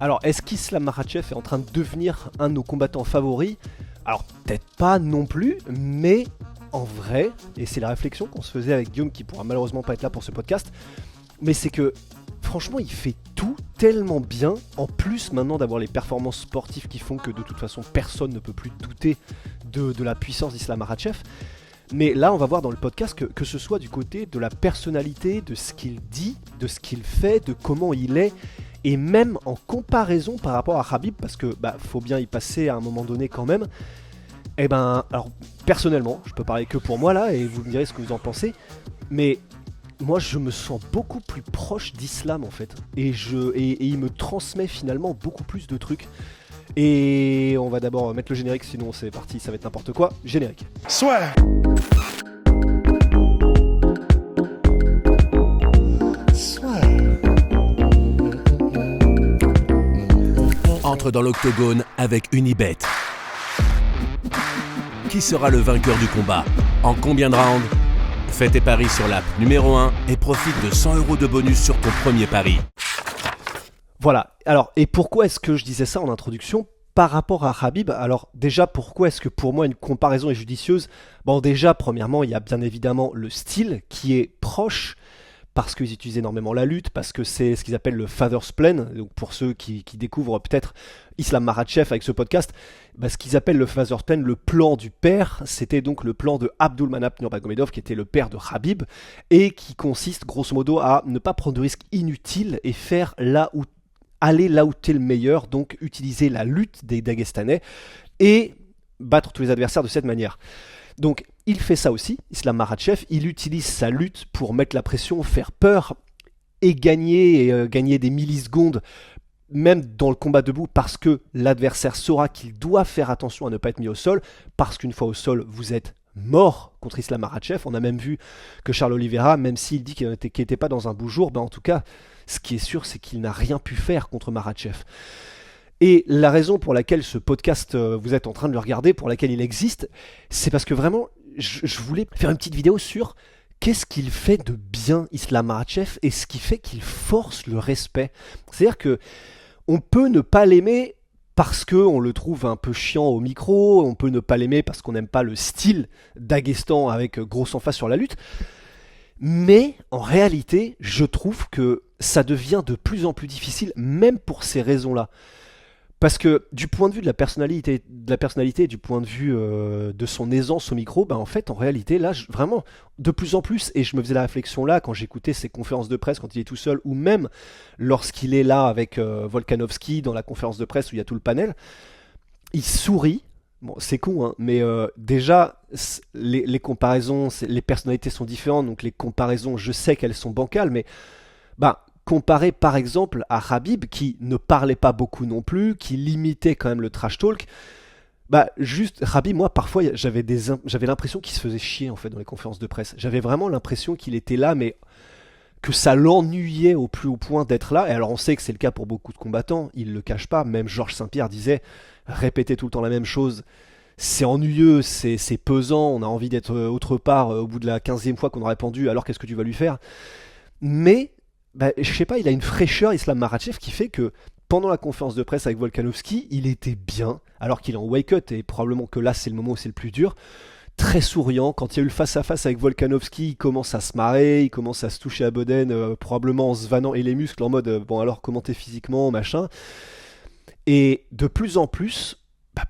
Alors, est-ce qu'Islam Makhachev est en train de devenir un de nos combattants favoris? Alors, peut-être pas non plus, mais en vrai, et c'est la réflexion qu'on se faisait avec Guillaume qui pourra malheureusement pas être là pour ce podcast, mais c'est que franchement il fait tout tellement bien, en plus maintenant d'avoir les performances sportives qui font que de toute façon personne ne peut plus douter de la puissance d'Islam Makhachev. Mais là on va voir dans le podcast que ce soit du côté de la personnalité, de ce qu'il dit, de ce qu'il fait, de comment il est, et même en comparaison par rapport à Khabib, parce que faut bien y passer à un moment donné quand même. Eh ben, alors personnellement, je peux parler que pour moi là, et vous me direz ce que vous en pensez, mais moi je me sens beaucoup plus proche d'Islam en fait, et il me transmet finalement beaucoup plus de trucs. Et on va d'abord mettre le générique, sinon c'est parti, ça va être n'importe quoi. Générique. Soit. Entre dans l'octogone avec Unibet. Qui sera le vainqueur du combat? En combien de rounds? Fais tes paris sur l'app numéro 1 et profite de 100 € de bonus sur ton premier pari. Voilà, alors et pourquoi est-ce que je disais ça en introduction par rapport à Khabib? Alors déjà, pourquoi est-ce que pour moi une comparaison est judicieuse? Bon déjà, premièrement, il y a bien évidemment le style qui est proche, parce qu'ils utilisent énormément la lutte, parce que c'est ce qu'ils appellent le Father's Plan. Donc pour ceux qui découvrent peut-être Islam Makhachev avec ce podcast, ce qu'ils appellent le Father's Plan, le plan du père, c'était donc le plan de Abdulmanap Nurmagomedov, qui était le père de Khabib, et qui consiste grosso modo à ne pas prendre de risques inutiles et aller là où t'es le meilleur, donc utiliser la lutte des Dagestanais et battre tous les adversaires de cette manière. Donc il fait ça aussi, Islam Makhachev, il utilise sa lutte pour mettre la pression, faire peur et gagner des millisecondes, même dans le combat debout, parce que l'adversaire saura qu'il doit faire attention à ne pas être mis au sol, parce qu'une fois au sol, vous êtes mort contre Islam Makhachev. On a même vu que Charles Oliveira, même s'il dit qu'il n'était pas dans un beau jour, en tout cas, ce qui est sûr, c'est qu'il n'a rien pu faire contre Makhachev. Et la raison pour laquelle ce podcast, vous êtes en train de le regarder, pour laquelle il existe, c'est parce que vraiment, je voulais faire une petite vidéo sur qu'est-ce qu'il fait de bien Islam Makhachev et ce qui fait qu'il force le respect. C'est-à-dire que on peut ne pas l'aimer parce qu'on le trouve un peu chiant au micro, on peut ne pas l'aimer parce qu'on n'aime pas le style Daghestan avec grosse emphase sur la lutte, mais en réalité, je trouve que ça devient de plus en plus difficile, même pour ces raisons-là. Parce que du point de vue de la personnalité, du point de vue de son aisance au micro, en fait, en réalité, là, vraiment, de plus en plus, et je me faisais la réflexion là, quand j'écoutais ses conférences de presse, quand il est tout seul, ou même lorsqu'il est là avec Volkanovski, dans la conférence de presse où il y a tout le panel, il sourit. Bon, c'est con, hein, mais déjà, les comparaisons, les personnalités sont différentes, donc les comparaisons, je sais qu'elles sont bancales, mais comparé par exemple à Khabib qui ne parlait pas beaucoup non plus, qui limitait quand même le trash talk, juste Khabib, moi parfois j'avais l'impression qu'il se faisait chier en fait dans les conférences de presse. J'avais vraiment l'impression qu'il était là, mais que ça l'ennuyait au plus haut point d'être là. Et alors on sait que c'est le cas pour beaucoup de combattants, il le cache pas, même Georges Saint-Pierre disait répéter tout le temps la même chose, c'est ennuyeux, c'est pesant, on a envie d'être autre part au bout de la 15e fois qu'on aurait répondu, alors qu'est-ce que tu vas lui faire? Mais je sais pas, il a une fraîcheur, Islam Makhachev, qui fait que pendant la conférence de presse avec Volkanovski, il était bien, alors qu'il est en wake-up, et probablement que là c'est le moment où c'est le plus dur, très souriant. Quand il y a eu le face-à-face avec Volkanovski, il commence à se marrer, il commence à se toucher à Boden, probablement en se vannant et les muscles, en mode bon alors comment t'es physiquement, machin. Et de plus en plus,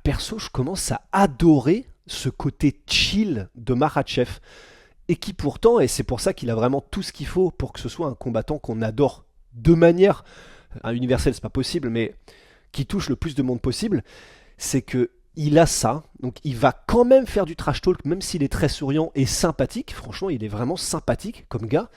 perso, je commence à adorer ce côté chill de Makhachev. Et qui pourtant, et c'est pour ça qu'il a vraiment tout ce qu'il faut pour que ce soit un combattant qu'on adore de manière universelle, c'est pas possible, mais qui touche le plus de monde possible, c'est que il a ça, donc il va quand même faire du trash talk, même s'il est très souriant et sympathique. Franchement, il est vraiment sympathique comme gars.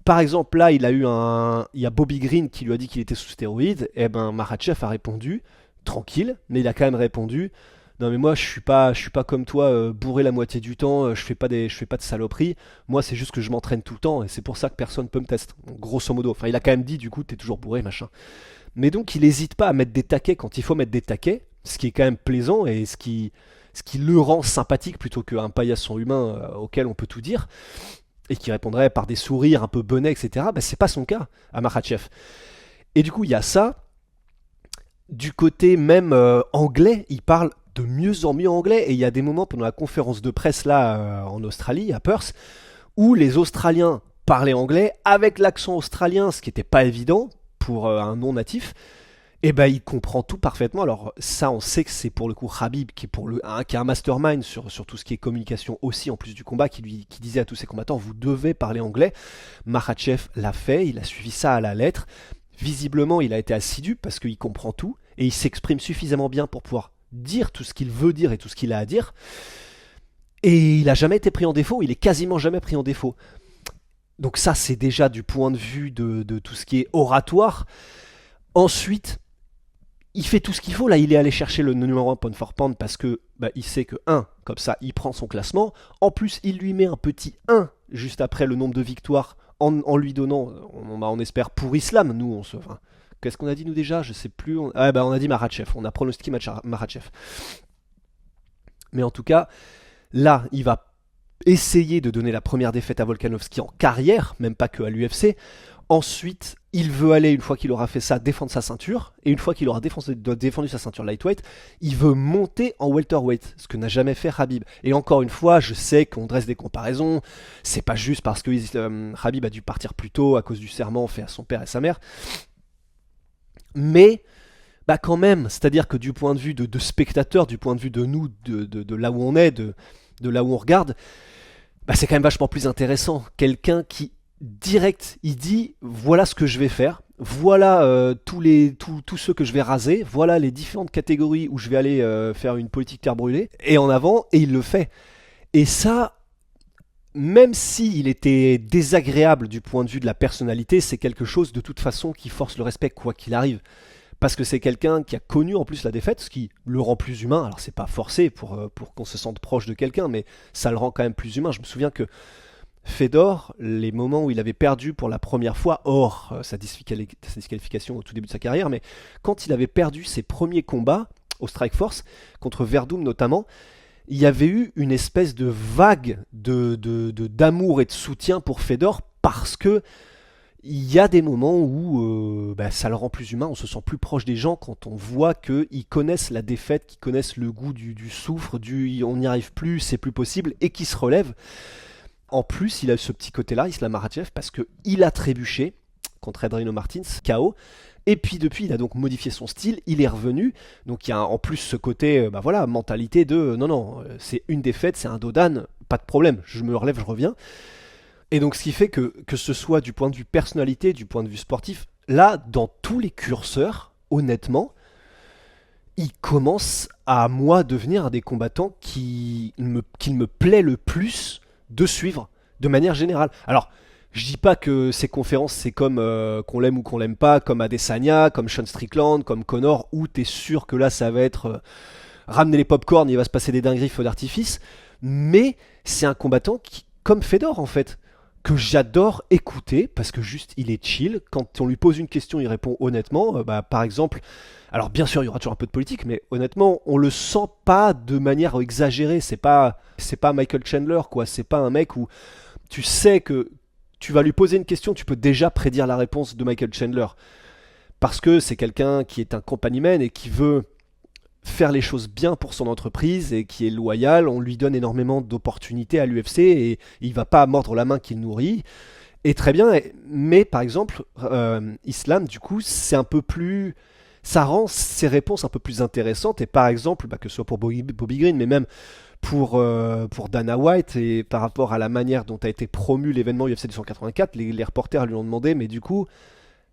Par exemple, là, il y a Bobby Green qui lui a dit qu'il était sous stéroïdes, et Makhachev a répondu, tranquille, mais il a quand même répondu: non mais moi je suis pas comme toi bourré la moitié du temps, je fais pas de saloperies, moi c'est juste que je m'entraîne tout le temps et c'est pour ça que personne peut me tester. Grosso modo, enfin il a quand même dit du coup t'es toujours bourré machin. Mais donc il hésite pas à mettre des taquets quand il faut mettre des taquets, ce qui est quand même plaisant et ce qui le rend sympathique plutôt qu'un paillasson humain auquel on peut tout dire et qui répondrait par des sourires un peu benets, etc. C'est pas son cas à Makhachev. Et du coup il y a ça. Du côté même anglais, il parle de mieux en mieux anglais. Et il y a des moments pendant la conférence de presse là en Australie, à Perth, où les Australiens parlaient anglais avec l'accent australien, ce qui n'était pas évident pour un non-natif. Et ben il comprend tout parfaitement. Alors ça, on sait que c'est pour le coup Khabib qui est un mastermind sur tout ce qui est communication aussi en plus du combat, qui disait à tous ses combattants vous devez parler anglais. Makhachev l'a fait, il a suivi ça à la lettre. Visiblement, il a été assidu parce qu'il comprend tout et il s'exprime suffisamment bien pour pouvoir dire tout ce qu'il veut dire et tout ce qu'il a à dire. Et il a jamais été pris en défaut, il est quasiment jamais pris en défaut. Donc ça, c'est déjà du point de vue de tout ce qui est oratoire. Ensuite, il fait tout ce qu'il faut. Là, il est allé chercher le numéro 1 pound for pound parce que il sait que 1, comme ça, il prend son classement. En plus, il lui met un petit 1 juste après le nombre de victoires en lui donnant, on espère pour Islam. Nous, qu'est-ce qu'on a dit nous déjà? Je sais plus. On a dit Makhachev. On a pronostiqué Makhachev. Mais en tout cas, là, il va essayer de donner la première défaite à Volkanovski en carrière, même pas que à l'UFC. Ensuite, il veut aller, une fois qu'il aura fait ça, défendre sa ceinture. Et une fois qu'il aura défendu sa ceinture lightweight, il veut monter en welterweight, ce que n'a jamais fait Khabib. Et encore une fois, je sais qu'on dresse des comparaisons. C'est pas juste parce que Khabib a dû partir plus tôt à cause du serment fait à son père et sa mère. Mais quand même, c'est-à-dire que du point de vue de spectateurs, du point de vue de nous, de là où on est, de là où on regarde, c'est quand même vachement plus intéressant. Quelqu'un qui direct, il dit voilà ce que je vais faire, voilà tous ceux que je vais raser, voilà les différentes catégories où je vais aller faire une politique terre brûlée, et en avant, et il le fait. Et ça, même s'il était désagréable du point de vue de la personnalité, c'est quelque chose de toute façon qui force le respect quoi qu'il arrive. Parce que c'est quelqu'un qui a connu en plus la défaite, ce qui le rend plus humain. Alors c'est pas forcé pour qu'on se sente proche de quelqu'un, mais ça le rend quand même plus humain. Je me souviens que Fedor, les moments où il avait perdu pour la première fois, hors sa disqualification au tout début de sa carrière, mais quand il avait perdu ses premiers combats au Strikeforce, contre Verdum notamment, il y avait eu une espèce de vague d'amour et de soutien pour Fedor parce que il y a des moments où ça le rend plus humain, on se sent plus proche des gens quand on voit qu'ils connaissent la défaite, qu'ils connaissent le goût du souffre, on n'y arrive plus, c'est plus possible, et qu'ils se relèvent. En plus, il a ce petit côté-là, Islam Makhachev, parce qu'il a trébuché contre Adriano Martins, KO. Et puis depuis, il a donc modifié son style, il est revenu. Donc il y a en plus ce côté, mentalité de non, c'est une défaite, c'est un dodan, pas de problème, je me relève, je reviens. Et donc ce qui fait que ce soit du point de vue personnalité, du point de vue sportif, là, dans tous les curseurs, honnêtement, il commence à moi devenir un des combattants qu'il me plaît le plus de suivre, de manière générale. Alors, je dis pas que ces conférences, c'est comme qu'on l'aime ou qu'on l'aime pas, comme Adesanya, comme Sean Strickland, comme Conor, où t'es sûr que là, ça va être ramener les popcorn, il va se passer des dingueries, feux d'artifice. Mais c'est un combattant qui, comme Fedor en fait, que j'adore écouter parce que juste il est chill. Quand on lui pose une question, il répond honnêtement. Par exemple, alors bien sûr il y aura toujours un peu de politique, mais honnêtement on le sent pas de manière exagérée. C'est pas Michael Chandler quoi. C'est pas un mec où tu sais que tu vas lui poser une question, tu peux déjà prédire la réponse de Michael Chandler parce que c'est quelqu'un qui est un compagnon et qui veut faire les choses bien pour son entreprise et qui est loyal. On lui donne énormément d'opportunités à l'UFC et il va pas mordre la main qu'il nourrit. Et très bien, mais par exemple, Islam, du coup, c'est un peu plus... Ça rend ses réponses un peu plus intéressantes. Et par exemple, que ce soit pour Bobby Green, mais même pour Dana White, et par rapport à la manière dont a été promu l'événement UFC 284, les reporters lui ont demandé, mais du coup...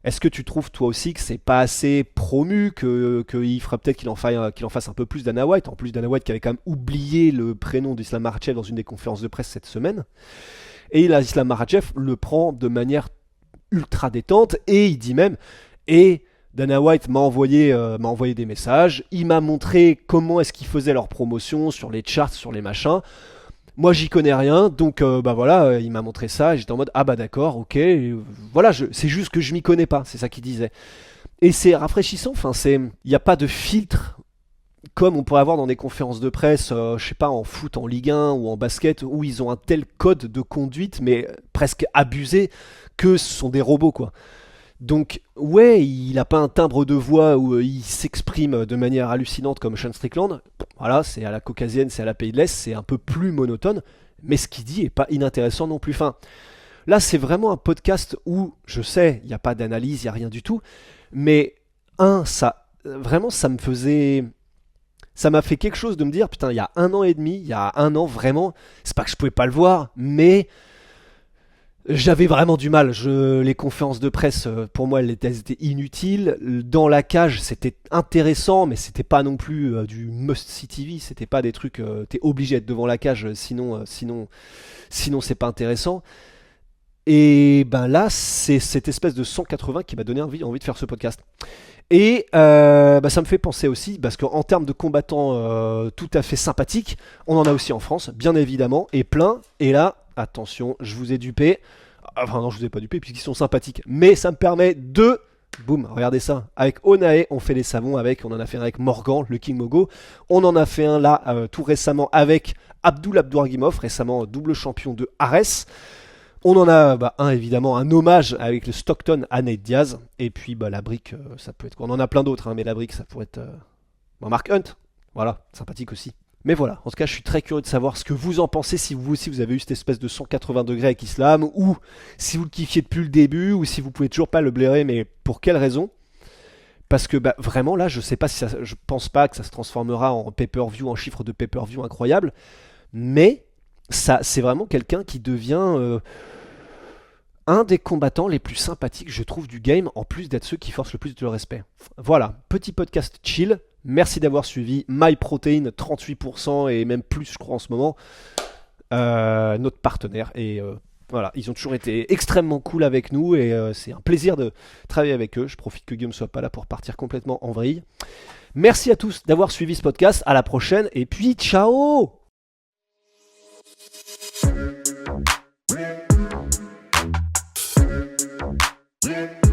Est-ce que tu trouves toi aussi que c'est pas assez promu, qu'il ferait peut-être qu'il en fasse un peu plus Dana White? En plus, Dana White qui avait quand même oublié le prénom d'Islam Makhachev dans une des conférences de presse cette semaine. Et là, Islam Makhachev le prend de manière ultra détente et il dit même et Dana White m'a envoyé des messages, il m'a montré comment est-ce qu'ils faisaient leur promotion sur les charts, sur les machins. Moi j'y connais rien, donc il m'a montré ça et j'étais en mode d'accord, ok, voilà, c'est juste que je m'y connais pas, c'est ça qu'il disait. Et c'est rafraîchissant, il n'y a pas de filtre comme on pourrait avoir dans des conférences de presse, je sais pas, en foot, en Ligue 1 ou en basket, où ils ont un tel code de conduite, mais presque abusé, que ce sont des robots quoi. Donc, ouais, il a pas un timbre de voix où il s'exprime de manière hallucinante comme Sean Strickland. Voilà, c'est à la caucasienne, c'est à la pays de l'Est, c'est un peu plus monotone, mais ce qu'il dit est pas inintéressant non plus. Enfin, là, c'est vraiment un podcast où, je sais, il n'y a pas d'analyse, il n'y a rien du tout, mais vraiment, ça m'a fait quelque chose de me dire, putain, il y a 1 an et demi, il y a 1 an, vraiment, c'est pas que je pouvais pas le voir, mais j'avais vraiment du mal. Les conférences de presse, pour moi, elles étaient inutiles. Dans la cage, c'était intéressant, mais c'était pas non plus du must-see TV. C'était pas des trucs, t'es obligé d'être devant la cage, sinon c'est pas intéressant. Et ben là, c'est cette espèce de 180 qui m'a donné envie de faire ce podcast. Et ça me fait penser aussi, parce qu'en termes de combattants tout à fait sympathiques, on en a aussi en France, bien évidemment, et plein. Et là, attention, je vous ai dupé. Enfin non, je vous ai pas dupé puisqu'ils sont sympathiques. Mais ça me permet de... Boum, regardez ça. Avec Onae, on fait les savons on en a fait un avec Morgan, le King Mogo. On en a fait un là, tout récemment, avec Abdul Abdouragimov, récemment double champion de Ares. On en a évidemment un hommage avec le Stockton à Nate Diaz. Et puis la brique, ça peut être quoi. On en a plein d'autres, mais la brique, ça pourrait être Mark Hunt. Voilà, sympathique aussi. Mais voilà, en tout cas, je suis très curieux de savoir ce que vous en pensez, si vous aussi vous avez eu cette espèce de 180 degrés avec Islam, ou si vous le kiffiez depuis le début, ou si vous pouvez toujours pas le blairer, mais pour quelle raison? Parce que vraiment là, je sais pas si je pense pas que ça se transformera en pay-per-view, en chiffre de pay-per-view incroyable, mais ça, c'est vraiment quelqu'un qui devient un des combattants les plus sympathiques, je trouve, du game, en plus d'être ceux qui forcent le plus de respect. Voilà, petit podcast chill. Merci d'avoir suivi MyProtein, 38% et même plus, je crois, en ce moment, notre partenaire. Et voilà, ils ont toujours été extrêmement cool avec nous et c'est un plaisir de travailler avec eux. Je profite que Guillaume soit pas là pour partir complètement en vrille. Merci à tous d'avoir suivi ce podcast. À la prochaine et puis ciao! Yeah.